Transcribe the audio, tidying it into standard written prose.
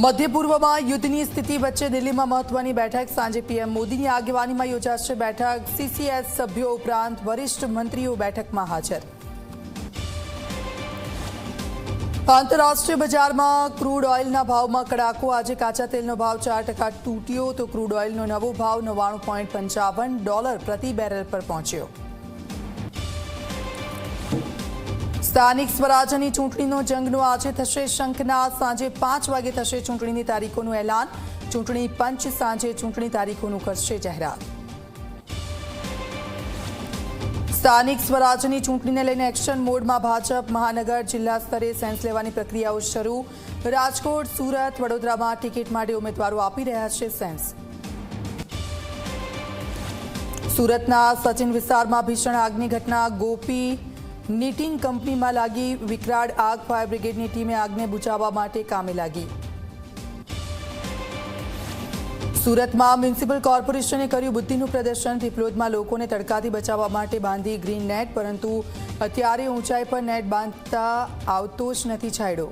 મધ્ય પૂર્વમાં યુદ્ધની સ્થિતિ વચ્ચે દિલ્હીમાં મહત્વની બેઠક સાંજે પીએમ મોદીની આગેવાનીમાં યોજાશે બેઠક। સીસીએસ સભ્યો ઉપરાંત વરિષ્ઠ મંત્રીઓ બેઠકમાં હાજર। આંતરરાષ્ટ્રીય બજારમાં ક્રૂડ ઓઇલના ભાવમાં કડાકો। આજે કાચા તેલનો ભાવ 4% તૂટ્યો તો ક્રૂડ ઓઇલનો નવો ભાવ $99.55 પ્રતિ બેરલ પર પહોંચ્યો। સ્થાનિક સ્વરાજ્યની ચૂંટણીનો જંગનો આજે થશે શંખનાદ। સાંજે 5 વાગે થશે ચૂંટણીની તારીખોનું એલાન। ચૂંટણી પંચ સાંજે ચૂંટણી તારીખોનું કરશે જાહેરાત। સ્થાનિક સ્વરાજ્યની ચૂંટણીને લઈને એક્શન મોડમાં ભાજપ। મહાનગર જિલ્લા સ્તરે સેન્સ લેવાની પ્રક્રિયાઓ શરૂ। રાજકોટ, સુરત, વડોદરામાં ટિકિટ માટે ઉમેદવારો આપી રહ્યા છે સેન્સ। સુરતના સચિન વિસ્તારમાં ભીષણ આગની ઘટના। ગોપી નીટિંગ કંપનીમાં લાગી વિકરાળ આગ। ફાયર બ્રિગેડની ટીમે આગને બુઝાવવા માટે કામે લાગી। સુરતમાં મ્યુનિસિપલ કોર્પોરેશને કર્યું બુદ્ધિનું પ્રદર્શન। પીપલોદમાં લોકોને તડકાથી બચાવવા માટે બાંધી ગ્રીન નેટ, પરંતુ અત્યારે ઊંચાઈ પર નેટ બાંધતા આવતો જ નથી છાંયડો।